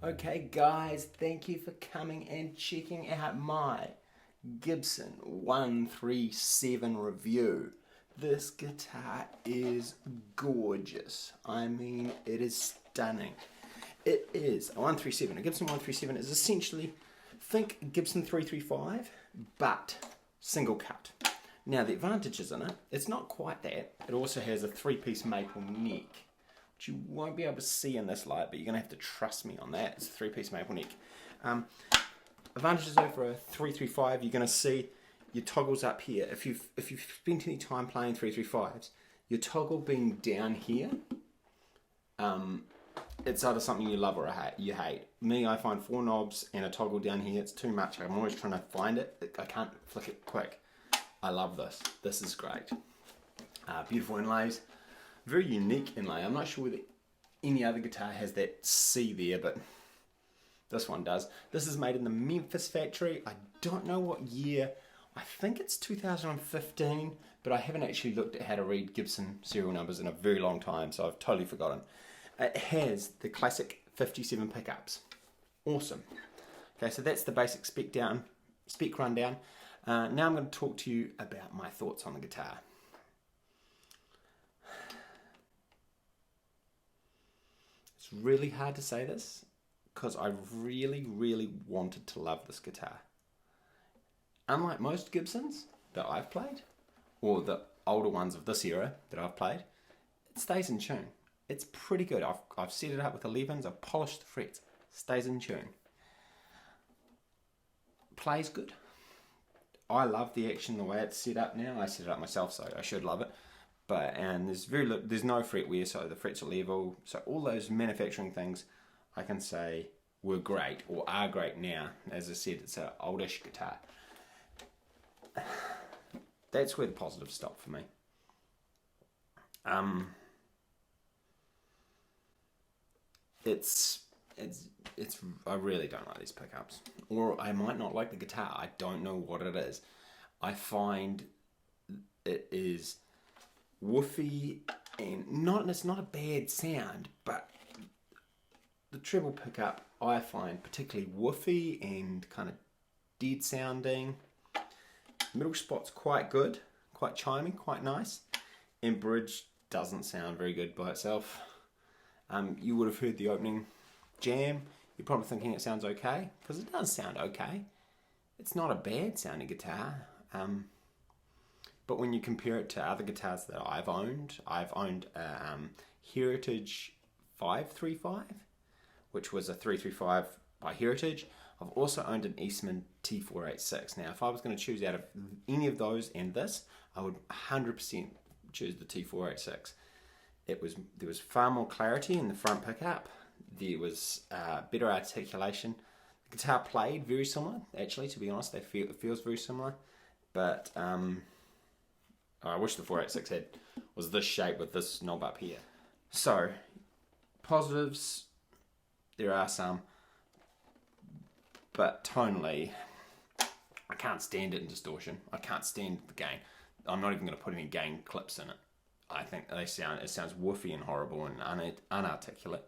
Okay guys, thank you for coming and checking out my Gibson 137 review. This guitar is gorgeous. I mean, it is stunning. It is a 137. A Gibson 137 is essentially, think Gibson 335, but single cut. Now the advantages in it, it's not quite that. It also has a 3-piece maple neck, which you won't be able to see in this light, but you're going to have to trust me on that. It's a 3-piece maple neck. Advantages over a 335, you're going to see your toggles up here. If you've spent any time playing 335s, your toggle being down here, it's either something you love or you hate. Me, I find 4 knobs and a toggle down here, it's too much. I'm always trying to find it. I can't flick it quick. I love this. This is great. Beautiful inlays. Very unique inlay. I'm not sure whether any other guitar has that C there, but this one does. This is made in the Memphis factory. I don't know what year. I think it's 2015, but I haven't actually looked at how to read Gibson serial numbers in a very long time, so I've totally forgotten. It has the classic 57 pickups. Awesome. Okay, so that's the basic spec rundown. Now I'm going to talk to you about my thoughts on the guitar. It's really hard to say this because I really wanted to love this guitar. Unlike most Gibsons that I've played, or the older ones of this era that I've played, it stays in tune. It's pretty good. I've set it up with 11s, I've polished the frets, stays in tune. Plays good. I love the action the way it's set up now. I set it up myself, so I should love it. And there's no fret wear, so the frets are level. So all those manufacturing things, I can say, were great or are great now. As I said, it's an oldish guitar. That's where the positives stop for me. I really don't like these pickups, or I might not like the guitar. I don't know what it is. I find it is woofy, and it's not a bad sound, but the treble pickup I find particularly woofy and kind of dead sounding. Middle spot's quite good, quite chiming, quite nice, and bridge doesn't sound very good by itself. You would have heard the opening jam. You're probably thinking it sounds okay, because it does sound okay. It's not a bad sounding guitar, but when you compare it to other guitars that I've owned a Heritage 535, which was a 335 by Heritage. I've also owned an Eastman T486. Now, if I was going to choose out of any of those and this, I would 100% choose the T486. There was far more clarity in the front pickup. There was better articulation. The guitar played very similar, actually, to be honest. It feels very similar. But I wish the 486 was this shape with this knob up here. So, positives, there are some. But tonally, I can't stand it in distortion. I can't stand the gain. I'm not even going to put any gain clips in it. I think it sounds woofy and horrible and unarticulate.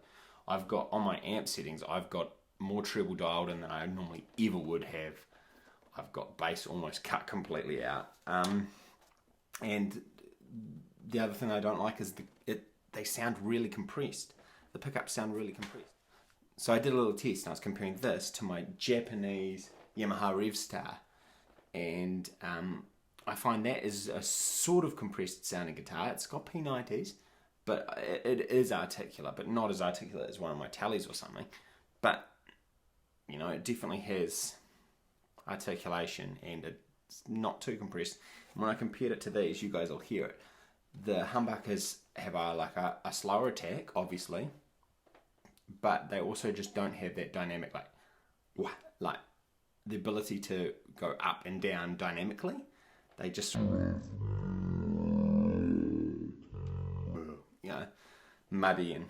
I've got, on my amp settings, I've got more treble dialed in than I normally ever would have. I've got bass almost cut completely out. And the other thing I don't like is they sound really compressed. The pickups sound really compressed. So I did a little test and I was comparing this to my Japanese Yamaha Revstar, and I find that is a sort of compressed sounding guitar. It's got P90s, but it is articulate, but not as articulate as one of my Tallies or something. But, you know, it definitely has articulation and it's not too compressed. And when I compared it to these, you guys will hear it. The humbuckers have a slower attack, obviously, but they also just don't have that dynamic, like the ability to go up and down dynamically. They just, muddy and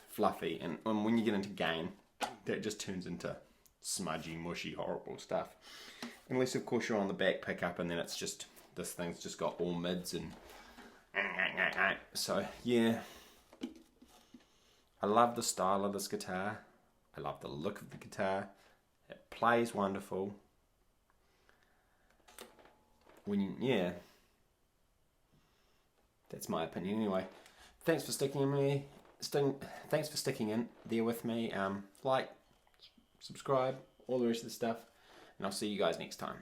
fluffy, and when you get into gain, that just turns into smudgy, mushy, horrible stuff. Unless, of course, you're on the back pickup, and then it's just, this thing's just got all mids and so yeah. I love the style of this guitar. I love the look of the guitar. It plays wonderful. Yeah, that's my opinion anyway. Thanks for sticking in there with me. Like, subscribe, all the rest of the stuff, and I'll see you guys next time.